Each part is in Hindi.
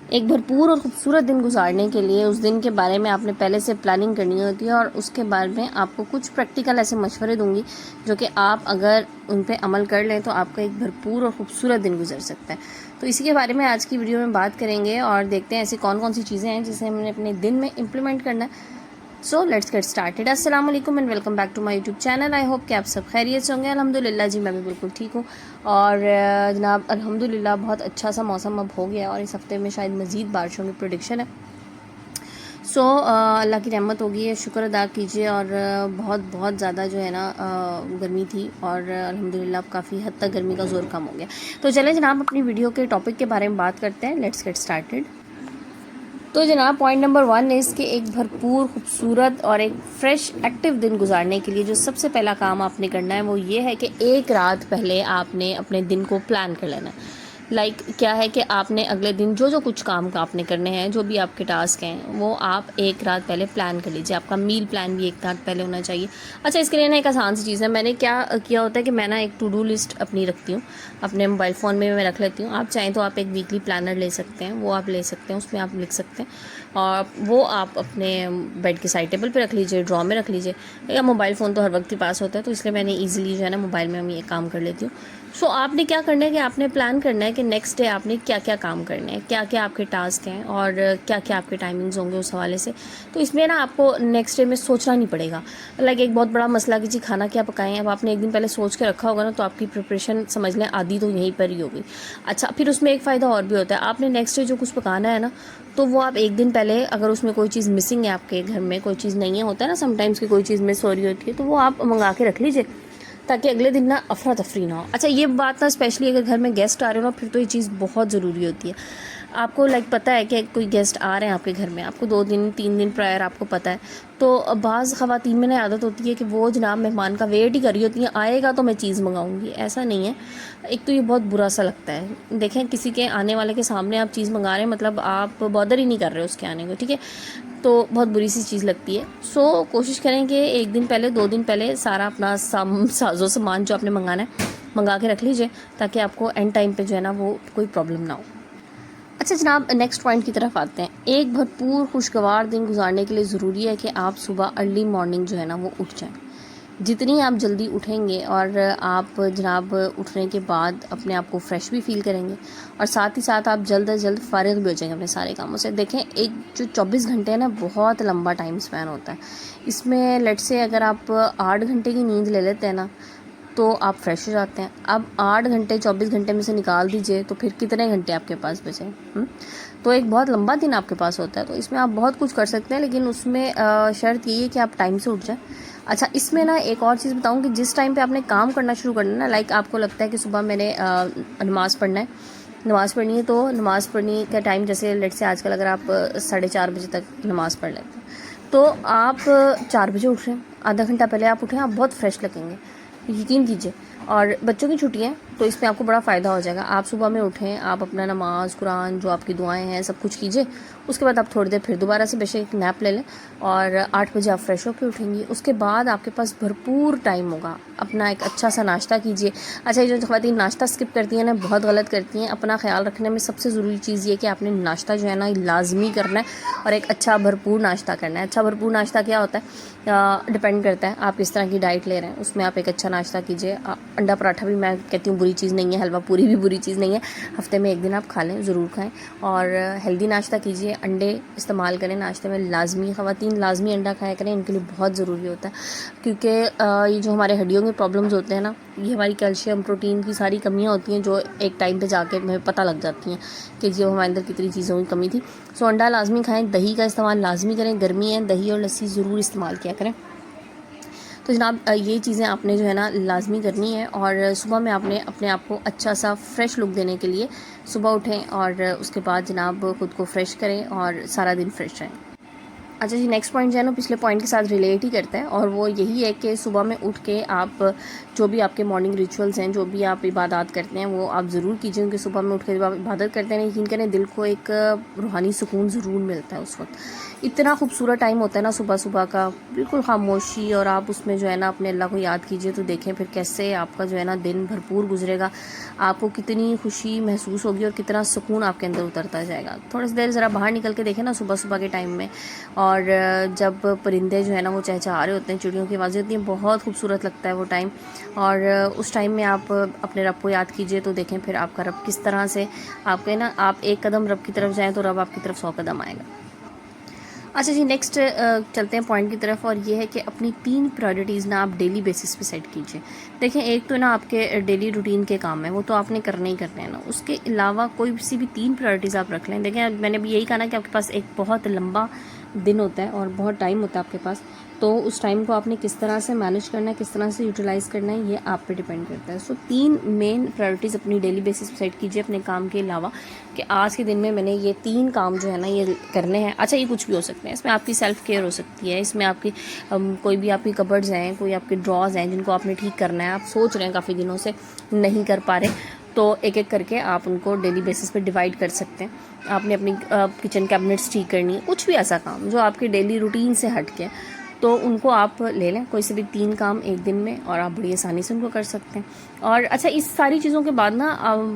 एक भरपूर और ख़ूबसूरत दिन गुजारने के लिए उस दिन के बारे में आपने पहले से प्लानिंग करनी होती है और उसके बारे में आपको कुछ प्रैक्टिकल ऐसे मशवरे दूंगी जो कि आप अगर उन पे अमल कर लें तो आपका एक भरपूर और ख़ूबसूरत दिन गुजर सकता है। तो इसी के बारे में आज की वीडियो में बात करेंगे और देखते हैं ऐसी कौन कौन सी चीज़ें हैं जिसे हमने अपने दिन में इम्प्लीमेंट करना है। So let's get started. अस्सलाम वालेकुम and welcome back to my YouTube channel. I hope कि आप सब खैरियत से होंगे। अल्हम्दुलिल्लाह जी, मैं भी बिल्कुल ठीक हूँ। और जनाब अल्हम्दुलिल्लाह बहुत अच्छा सा मौसम अब हो गया और इस हफ्ते में शायद मज़ीद बारिशों की प्रेडिक्शन है। सो अल्लाह की रहमत होगी है, शुक्र अदा कीजिए। और बहुत बहुत ज़्यादा जो है ना गर्मी थी और अल्हम्दुलिल्लाह अब काफ़ी हद तक गर्मी का ज़ोर कम हो गया। तो चलें जनाब अपनी वीडियो के टॉपिक के बारे में बात करते हैं। Let's get started. तो जनाब पॉइंट नंबर 1 इज़ कि एक भरपूर खूबसूरत और एक फ़्रेश एक्टिव दिन गुजारने के लिए जो सबसे पहला काम आपने करना है वो ये है कि एक रात पहले आपने अपने दिन को प्लान कर लेना है। क्या है कि आपने अगले दिन जो जो कुछ काम का आपने करने हैं, जो भी आपके टास्क हैं, वो आप एक रात पहले प्लान कर लीजिए। आपका मील प्लान भी एक रात पहले होना चाहिए। अच्छा, इसके लिए ना एक आसान सी चीज़ है। मैंने क्या किया होता है कि मैं ना एक टू डू लिस्ट अपनी रखती हूँ, अपने मोबाइल फ़ोन में मैं रख लेती हूँ। आप चाहें तो आप एक वीकली प्लानर ले सकते हैं, वो आप ले सकते हैं, उसमें आप लिख सकते हैं और वो आप अपने बेड के साइड टेबल पे रख लीजिए, ड्रॉ में रख लीजिए। या मोबाइल फ़ोन तो हर वक्त ही पास होता है, तो इसलिए मैंने ईजिली जो है ना मोबाइल में हम ये काम कर लेती हूँ। सो आपने क्या करना है कि आपने प्लान करना है कि नेक्स्ट डे आपने क्या क्या काम करने हैं, क्या क्या आपके टास्क हैं और क्या क्या आपके टाइमिंग्स होंगे उस हवाले से। तो इसमें ना आपको नेक्स्ट डे में सोचना नहीं पड़ेगा। एक बहुत बड़ा मसला कि जी खाना क्या पकाएं, अब आपने एक दिन पहले सोच के रखा होगा ना, तो आपकी प्रिपरेशन समझ लें आधी तो यहीं पर ही होगी। अच्छा, फिर उसमें एक फ़ायदा और भी होता है। आपने नेक्स्ट डे जो कुछ पकाना है ना, तो वो आप एक दिन पहले, अगर उसमें कोई चीज़ मिसिंग है, आपके घर में कोई चीज़ नहीं है, होता है ना समटाइम्स की कोई चीज़ मिस हो रही होती है, तो वो आप मंगा के रख लीजिए ताकि अगले दिन ना अफरा तफरी ना हो। अच्छा, ये बात ना स्पेशली अगर घर में गेस्ट आ रहे हो ना, फिर तो ये चीज़ बहुत ज़रूरी होती है। आपको पता है कि कोई गेस्ट आ रहे हैं आपके घर में, आपको 2 दिन 3 दिन प्रायर आपको पता है। तो बाज़ ख़वातीन में ना आदत होती है कि वो जनाब मेहमान का वेट ही कर रही होती हैं, आएगा तो मैं चीज़ मंगाऊंगी। ऐसा नहीं है। एक तो ये बहुत बुरा सा लगता है। देखें, किसी के आने वाले के सामने आप चीज़ मंगा रहे हैं, मतलब आप बॉदर ही नहीं कर रहे उसके आने को, ठीक है। तो बहुत बुरी सी चीज़ लगती है। सो कोशिश करें कि एक दिन पहले 2 दिन पहले सारा अपना साजो सामान जो आपने मंगाना है मंगा के रख लीजिए, ताकि आपको एंड टाइम पे जो है ना वो कोई प्रॉब्लम ना हो। अच्छा जनाब, नेक्स्ट पॉइंट की तरफ आते हैं। एक भरपूर खुशगवार दिन गुजारने के लिए ज़रूरी है कि आप सुबह अर्ली मॉर्निंग जो है ना वो उठ जाएं। जितनी आप जल्दी उठेंगे और आप जनाब उठने के बाद अपने आप को फ्रेश भी फील करेंगे और साथ ही साथ आप जल्द अज जल्द फ़ारिग भी हो जाएंगे अपने सारे कामों से। देखें, एक जो 24 घंटे है ना, बहुत लंबा टाइम स्पैन होता है। इसमें लेट से अगर आप 8 घंटे की नींद ले लेते हैं ना, तो आप फ्रेश हो जाते हैं। अब 8 घंटे 24 घंटे में से निकाल दीजिए, तो फिर कितने घंटे आपके पास बचे? तो एक बहुत लंबा दिन आपके पास होता है। तो इसमें आप बहुत कुछ कर सकते हैं, लेकिन उसमें शर्त ये है कि आप टाइम से उठ जाएं। अच्छा, इसमें ना एक और चीज़ बताऊं कि जिस टाइम पे आपने काम करना शुरू करना है ना, आपको लगता है कि सुबह मैंने नमाज़ पढ़ना है, नमाज़ पढ़नी है, तो नमाज़ पढ़ने का टाइम जैसे लेट से आजकल अगर आप 4:30 बजे तक नमाज़ पढ़ लेते हैं, तो आप 4 बजे उठ रहे हैं, आधा घंटा पहले आप उठें, आप बहुत फ्रेश लगेंगे, यकीन कीजिए। और बच्चों की छुट्टियां हैं, तो इसमें आपको बड़ा फ़ायदा हो जाएगा। आप सुबह में उठें, आप अपना नमाज कुरान जो आपकी दुआएं हैं सब कुछ कीजिए। उसके बाद आप थोड़ी देर फिर दोबारा से बेशक एक नैप ले लें और 8 बजे आप फ्रेश होकर उठेंगी। उसके बाद आपके पास भरपूर टाइम होगा, अपना एक अच्छा सा नाश्ता कीजिए। अच्छा, ये जो ख़वातीन नाश्ता स्किप करती हैं ना, बहुत गलत करती हैं। अपना ख्याल रखने में सबसे ज़रूरी चीज़ ये कि आपने नाश्ता जो है ना लाजमी करना है और एक अच्छा भरपूर नाश्ता करना है। अच्छा भरपूर नाश्ता क्या होता है, डिपेंड करता है आप किस तरह की डाइट ले रहे हैं। उसमें आप एक अच्छा नाश्ता कीजिए। अंडा पराठा भी मैं कहती हूँ बुरी चीज़ नहीं है, हलवा पूरी भी बुरी चीज़ नहीं है। हफ्ते में एक दिन आप खा लें, ज़रूर खाएं और हेल्दी नाश्ता कीजिए। अंडे इस्तेमाल करें नाश्ते में, लाजमी ख़वातीन लाजमी अंडा खाया करें, इनके लिए बहुत ज़रूरी होता है। क्योंकि ये जो हमारे हड्डियों के प्रॉब्लम्स होते हैं ना, ये हमारी कैल्शियम प्रोटीन की सारी कमियाँ होती हैं जो एक टाइम पर जाके हमें पता लग जाती हैं कि जो हमारे अंदर कितनी चीज़ों की कमी थी। सो अंडा लाजमी खाएँ, दही का इस्तेमाल लाजमी करें, गर्मी है दही और लस्सी ज़रूर इस्तेमाल किया करें। तो जनाब ये चीज़ें आपने जो है ना लाजमी करनी है। और सुबह में आपने अपने आप को अच्छा सा फ्रेश लुक देने के लिए सुबह उठें और उसके बाद जनाब ख़ुद को फ्रेश करें और सारा दिन फ्रेश रहें। अच्छा जी, नेक्स्ट पॉइंट जो है ना पिछले पॉइंट के साथ रिलेट ही करता है, और वो यही है कि सुबह में उठ के आप जो भी आपके मॉर्निंग रिचुअल्स हैं, जो भी आप इबादत करते हैं, वो आप ज़रूर कीजिए, क्योंकि सुबह में उठ के जब आप इबादत करते हैं, यकीन करें दिल को एक रूहानी सुकून ज़रूर मिलता है उस वक्त। इतना खूबसूरत टाइम होता है ना सुबह सुबह का, बिल्कुल खामोशी, और आप उसमें जो है ना अपने अल्लाह को याद कीजिए, तो देखें फिर कैसे आपका जो है ना दिन भरपूर गुजरेगा, आपको कितनी खुशी महसूस होगी और कितना सुकून आपके अंदर उतरता जाएगा। थोड़ी सी देर ज़रा बाहर निकल के देखें ना सुबह सुबह के टाइम में, और जब परिंदे जो है ना वो चहचहा रहे होते हैं, चिड़ियों की आवाज़ें होती हैं, बहुत खूबसूरत लगता है वो टाइम। और उस टाइम में आप अपने रब को याद कीजिए, तो देखें फिर आपका रब किस तरह से आपके ना, आप एक कदम रब की तरफ जाएँ तो रब आपकी तरफ 100 कदम आएगा। अच्छा जी, नेक्स्ट चलते हैं पॉइंट की तरफ, और ये है कि अपनी 3 प्रायोरिटीज़ ना आप डेली बेसिस पे सेट कीजिए। देखें, एक तो ना आपके डेली रूटीन के काम है, वो तो आपने करने ही करने हैं ना, उसके अलावा कोई सी भी 3 प्रायोरिटीज़ आप रख लें। देखें, मैंने भी यही कहा ना कि आपके पास एक बहुत लंबा दिन होता है और बहुत टाइम होता है आपके पास, तो उस टाइम को आपने किस तरह से मैनेज करना है, किस तरह से यूटिलाइज़ करना है, ये आप पे डिपेंड करता है। सो 3 मेन प्रायोरिटीज़ अपनी डेली बेसिस पे सेट कीजिए अपने काम के अलावा, कि आज के दिन में मैंने ये 3 काम जो है ना ये करने हैं। अच्छा, ये कुछ भी हो सकते हैं, इसमें आपकी सेल्फ केयर हो सकती है, इसमें आपकी कोई भी आपकी कबर्ड्स हैं, कोई आपके ड्रॉज हैं जिनको आपने ठीक करना है, आप सोच रहे हैं काफ़ी दिनों से नहीं कर पा रहे, तो एक एक करके आप उनको डेली बेसिस पे डिवाइड कर सकते हैं। आपने अपनी किचन कैबिनेट्स ठीक करनी है, कुछ भी ऐसा काम जो आपके डेली रूटीन से हट के, तो उनको आप ले लें, कोई से भी 3 काम एक दिन में, और आप बड़ी आसानी से उनको कर सकते हैं। और अच्छा, इस सारी चीज़ों के बाद ना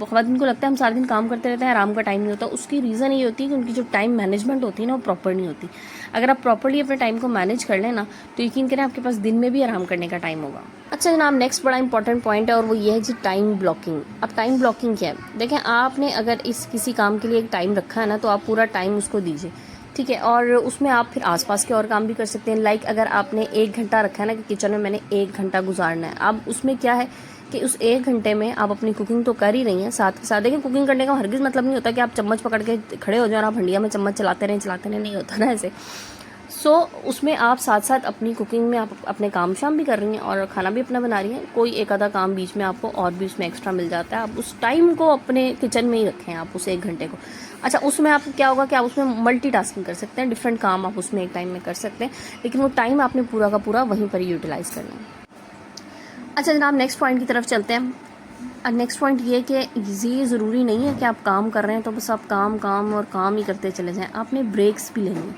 ख़वातीन को लगता है हम सारा दिन काम करते रहते हैं, आराम का टाइम नहीं होता। उसकी रीज़न ये होती है कि उनकी जो टाइम मैनेजमेंट होती है ना वो प्रॉपर नहीं होती। अगर आप प्रॉपरली अपने टाइम को मैनेज कर लें ना, तो यकीन करें आपके पास दिन में भी आराम करने का टाइम होगा। अच्छा जनाब, नेक्स्ट बड़ा इंपॉर्टेंट पॉइंट है, और वो ये है जी टाइम ब्लॉकिंग। अब टाइम ब्लॉकिंग क्या है? देखें, आपने अगर इस किसी काम के लिए एक टाइम रखा है ना, तो आप पूरा टाइम उसको दीजिए, ठीक है। और उसमें आप फिर आसपास के और काम भी कर सकते हैं। लाइक अगर आपने 1 घंटा रखा है ना कि किचन में मैंने 1 घंटा गुजारना है, अब उसमें क्या है कि उस 1 घंटे में आप अपनी कुकिंग तो कर ही रही हैं, साथ के साथ देखिए कुकिंग करने का हरगिज़ मतलब नहीं होता कि आप चम्मच पकड़ के खड़े हो जाओ और आप हंडिया में चम्मच चलाते रहें, नहीं होता ना ऐसे। सो उसमें आप साथ साथ अपनी कुकिंग में आप अपने काम शाम भी कर रही हैं और खाना भी अपना बना रही हैं। कोई एक आधा काम बीच में आपको और भी उसमें एक्स्ट्रा मिल जाता है, आप उस टाइम को अपने किचन में ही रखें, आप उस 1 घंटे को। अच्छा, उसमें आपको क्या होगा कि आप उसमें मल्टीटास्किंग कर सकते हैं, डिफरेंट काम आप उसमें एक टाइम में कर सकते हैं, लेकिन वो टाइम आपने पूरा का पूरा वहीं पर यूटिलाइज़ करना है। अच्छा जनाब, नेक्स्ट पॉइंट की तरफ चलते हैं। नेक्स्ट पॉइंट ये कि ये ज़रूरी नहीं है कि आप काम कर रहे हैं तो बस आप काम काम और काम ही करते चले जाएं। आपने ब्रेक्स भी लेने हैं,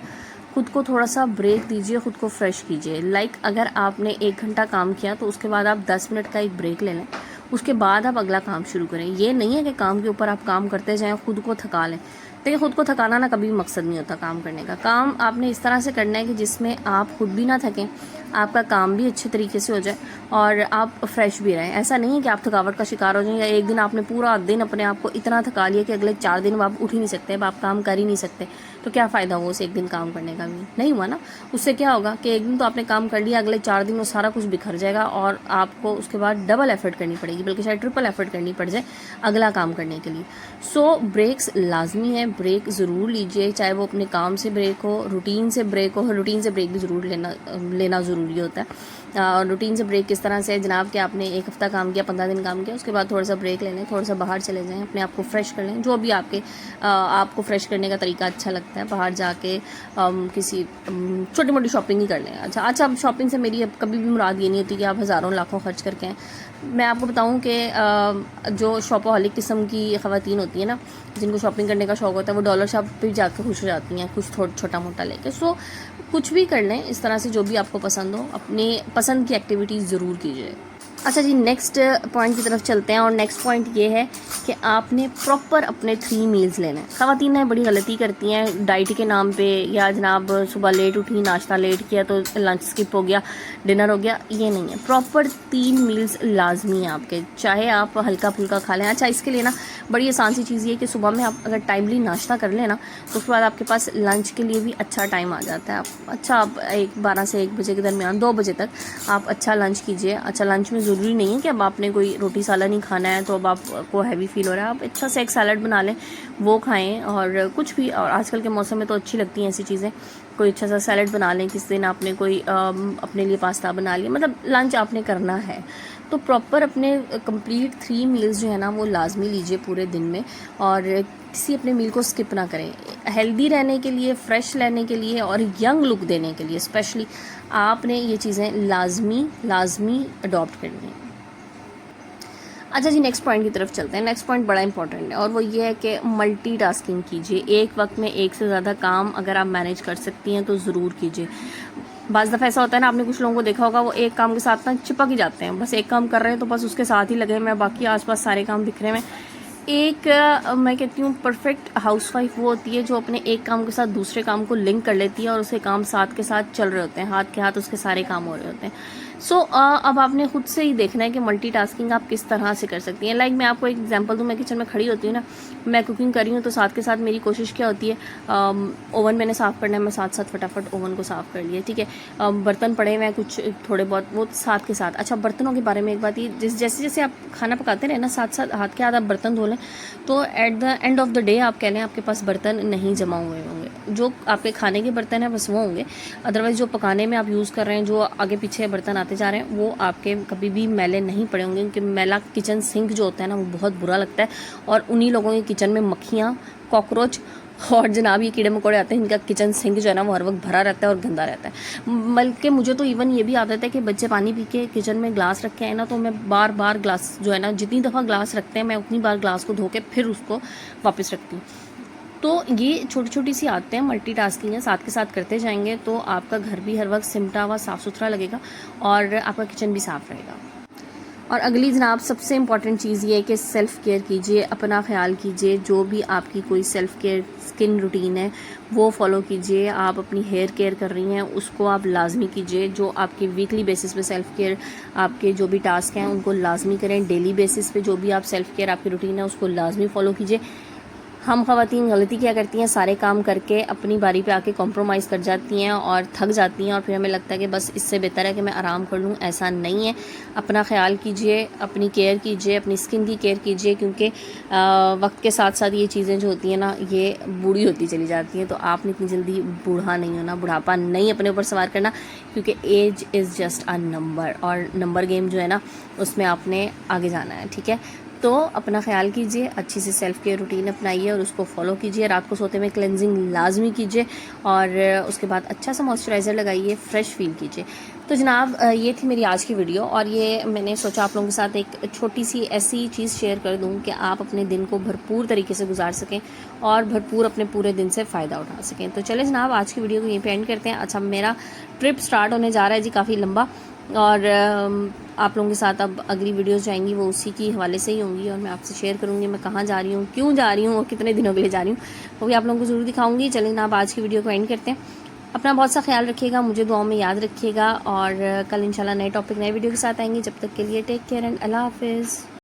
खुद को थोड़ा सा ब्रेक दीजिए, खुद को फ्रेश कीजिए। लाइक अगर आपने 1 घंटा काम किया तो उसके बाद आप 10 मिनट का एक ब्रेक ले लें, उसके बाद आप अगला काम शुरू करें। ये नहीं है कि काम के ऊपर आप काम करते जाएं, खुद को थका लें। देखिए, खुद को थकाना ना कभी भी मकसद नहीं होता काम करने का। काम आपने इस तरह से करना है कि जिसमें आप खुद भी ना थकें, आपका काम भी अच्छे तरीके से हो जाए और आप फ्रेश भी रहें। ऐसा नहीं है कि आप थकावट का शिकार हो जाएं, या एक दिन आपने पूरा दिन अपने आप को इतना थका लिया कि अगले 4 दिन आप उठ ही नहीं सकते, अब आप काम कर ही नहीं सकते, तो क्या फ़ायदा हुआ उस एक दिन काम करने का? भी नहीं हुआ ना। उससे क्या होगा कि एक दिन तो आपने काम कर लिया, अगले 4 दिन वो सारा कुछ बिखर जाएगा और आपको उसके बाद डबल एफर्ट करनी पड़ेगी, बल्कि शायद ट्रिपल एफर्ट करनी पड़ जाए अगला काम करने के लिए। सो ब्रेक्स लाजमी है, ब्रेक ज़रूर लीजिए, चाहे वो अपने काम से ब्रेक हो, रूटीन से ब्रेक हो। रूटीन से ब्रेक भी ज़रूर लेना ज़रूरी होता है। और रूटीन से ब्रेक किस तरह से जनाब कि आपने 1 हफ्ता काम किया, 15 दिन काम किया, उसके बाद थोड़ा सा ब्रेक ले लें, थोड़ा सा बाहर चले जाएं, अपने आप को फ्रेश कर लें। जो भी आपको फ्रेश करने का तरीका अच्छा लगता है, बाहर जाके किसी छोटी मोटी शॉपिंग ही कर लें। अच्छा, अब शॉपिंग से मेरी अब कभी भी मुराद ये नहीं होती कि आप हज़ारों लाखों खर्च करके हैं। मैं आपको बताऊं कि जो शॉपोहॉलिक किस्म की ख़वातीन होती है ना, जिनको शॉपिंग करने का शौक़ होता है, वो डॉलर शॉप पे जाकर खुश हो जाती हैं, कुछ छोटा मोटा लेके। सो कुछ भी कर लें इस तरह से, जो भी आपको पसंद हो, अपने पसंद की एक्टिविटीज़ ज़रूर कीजिए। अच्छा जी, नेक्स्ट पॉइंट की तरफ चलते हैं, और नेक्स्ट पॉइंट ये है कि आपने प्रॉपर अपने 3 मील्स लेने हैं। ख़वातीन ने बड़ी गलती करती हैं डाइट के नाम पे, या जनाब सुबह लेट उठी, नाश्ता लेट किया तो लंच स्किप हो गया, डिनर हो गया। ये नहीं है, प्रॉपर 3 मील्स लाजमी है आपके, चाहे आप हल्का फुल्का खा लें। अच्छा, इसके लिए ना बड़ी आसान सी चीज़ ये है कि सुबह में आप अगर टाइमली नाश्ता कर लें ना, तो उसके बाद आपके पास लंच के लिए भी अच्छा टाइम आ जाता है। आप 12 से 1 बजे के दरमियान 2 बजे तक आप अच्छा लंच कीजिए। अच्छा, लंच में ज़रूरी नहीं है कि अब आपने कोई रोटी सालन नहीं खाना है तो अब आपको हैवी फील हो रहा है, आप अच्छा सा एक सैलड बना लें, वो खाएं, और कुछ भी। और आजकल के मौसम में तो अच्छी लगती हैं ऐसी चीज़ें, कोई अच्छा सा सैलड बना लें। किस दिन आपने कोई अपने लिए पास्ता बना लिया, मतलब लंच आपने करना है तो प्रॉपर अपने कंप्लीट 3 मील्स जो है ना वो लाजमी लीजिए पूरे दिन में, और किसी अपने मील को स्किप ना करें। हेल्दी रहने के लिए, फ्रेश रहने के लिए और यंग लुक देने के लिए स्पेशली आपने ये चीज़ें लाजमी अडॉप्ट करनी है। अच्छा जी, नेक्स्ट पॉइंट की तरफ चलते हैं। नेक्स्ट पॉइंट बड़ा इंपॉर्टेंट है और वो ये है कि मल्टीटास्किंग कीजिए। एक वक्त में एक से ज़्यादा काम अगर आप मैनेज कर सकती हैं तो ज़रूर कीजिए। बाज़ दफ़ा ऐसा होता है ना, आपने कुछ लोगों को देखा होगा, वो एक काम के साथ ना चिपक ही जाते हैं, बस एक काम कर रहे हैं तो बस उसके साथ ही लगे हैं, मैं बाकी आसपास सारे काम बिखरे हुए। एक मैं कहती हूँ परफेक्ट हाउसवाइफ वो होती है जो अपने एक काम के साथ दूसरे काम को लिंक कर लेती है और उसे काम साथ के साथ चल रहे होते हैं, हाथ के हाथ उसके सारे काम हो रहे होते हैं। सो अब आपने खुद से ही देखना है कि मल्टीटास्किंग आप किस तरह से कर सकती हैं। लाइक मैं आपको एक एग्जांपल दूँ, मैं किचन में खड़ी होती हूँ ना, मैं कुकिंग कर रही हूँ तो साथ के साथ मेरी कोशिश क्या होती है, ओवन मैंने साफ़ करना है, मैं साथ साथ फटाफट ओवन को साफ़ कर लिया, ठीक है। बर्तन पड़े हुए हैं कुछ थोड़े बहुत, वो साथ के साथ। अच्छा, बर्तनों के बारे में एक बात, ये जैसे जैसे आप खाना पकाते रहे ना, साथ साथ हाथ के हाथ आप बर्तन धो लें तो at the end of the day आप कह लें आपके पास बर्तन नहीं जमा हुए होंगे। जो आपके खाने के बर्तन हैं बस वो होंगे, अदरवाइज़ जो पकाने में आप यूज़ कर रहे हैं, जो आगे पीछे बर्तन आते जा रहे हैं, वो आपके कभी भी मैले नहीं पड़े होंगे। क्योंकि मैला किचन सिंक जो होता है ना वो बहुत बुरा लगता है, और उन्हीं लोगों के किचन में मक्खियाँ, कॉकरोच और जनाब ये कीड़े मकोड़े आते हैं, इनका किचन सिंक जो है ना वो हर वक्त भरा रहता है और गंदा रहता है। बल्कि मुझे तो इवन ये भी आदत है कि बच्चे पानी पी के किचन में ग्लास रखे हैं ना, तो मैं बार बार ग्लास जो है ना, जितनी दफ़ा ग्लास रखते हैं मैं उतनी बार ग्लास को धो के फिर उसको वापस रखती हूँ। तो ये छोटी छोटी सी आदतें हैं, मल्टीटास्किंग है, साथ के साथ करते जाएंगे तो आपका घर भी हर वक्त सिमटा हुआ साफ़ सुथरा लगेगा और आपका किचन भी साफ़ रहेगा। और अगली जनाब सबसे इम्पॉर्टेंट चीज़ ये है कि सेल्फ़ केयर कीजिए, अपना ख्याल कीजिए। जो भी आपकी कोई सेल्फ़ केयर स्किन रूटीन है वो फॉलो कीजिए। आप अपनी हेयर केयर कर रही हैं उसको आप लाजमी कीजिए। जो आपकी वीकली बेसिस पे सेल्फ़ केयर आपके जो भी टास्क हैं उनको लाजमी करें। डेली बेसिस पे जो भी आप सेल्फ़ केयर आपकी रूटीन है उसको लाजमी फ़ॉलो कीजिए। हम ख़वातीन गलती क्या करती हैं, सारे काम करके अपनी बारी पे आके कॉम्प्रोमाइज़ कर जाती हैं और थक जाती हैं और फिर हमें लगता है कि बस इससे बेहतर है कि मैं आराम कर लूँ। ऐसा नहीं है, अपना ख्याल कीजिए, अपनी केयर कीजिए, अपनी स्किन की केयर कीजिए, क्योंकि वक्त के साथ साथ ये चीज़ें जो होती हैं ना ये बूढ़ी होती चली जाती हैं। तो आपने इतनी जल्दी बूढ़ा नहीं होना, बुढ़ापा नहीं अपने ऊपर सवार करना, क्योंकि age is just a number, और नंबर गेम जो है ना उसमें आपने आगे जाना है, ठीक है। तो अपना ख्याल कीजिए, अच्छी सी सेल्फ़ केयर रूटीन अपनाइए और उसको फॉलो कीजिए। रात को सोते में क्लेंजिंग लाजमी कीजिए और उसके बाद अच्छा सा मॉइस्चराइज़र लगाइए, फ़्रेश फील कीजिए। तो जनाब ये थी मेरी आज की वीडियो, और ये मैंने सोचा आप लोगों के साथ एक छोटी सी ऐसी चीज़ शेयर कर दूं कि आप अपने दिन को भरपूर तरीके से गुजार सकें और भरपूर अपने पूरे दिन से फ़ायदा उठा सकें। तो चले जनाब आज की वीडियो को यहीं पे एंड करते हैं। अच्छा, मेरा ट्रिप स्टार्ट होने जा रहा है जी, काफ़ी लंबा, और आप लोगों के साथ अब अगली वीडियोस जाएंगी वो उसी की हवाले से ही होंगी, और मैं आपसे शेयर करूँगी मैं कहाँ जा रही हूँ, क्यों जा रही हूँ और कितने दिनों के लिए जा रही हूँ, वो भी आप लोगों को ज़रूर दिखाऊँगी। चलिए ना, आप आज की वीडियो को एंड करते हैं। अपना बहुत सा ख्याल रखिएगा, मुझे दुआओं में याद रखिएगा, और कल इंशाल्लाह नए टॉपिक नए वीडियो के साथ आएंगे। जब तक के लिए टेक केयर एंड अल्लाह हाफिज़।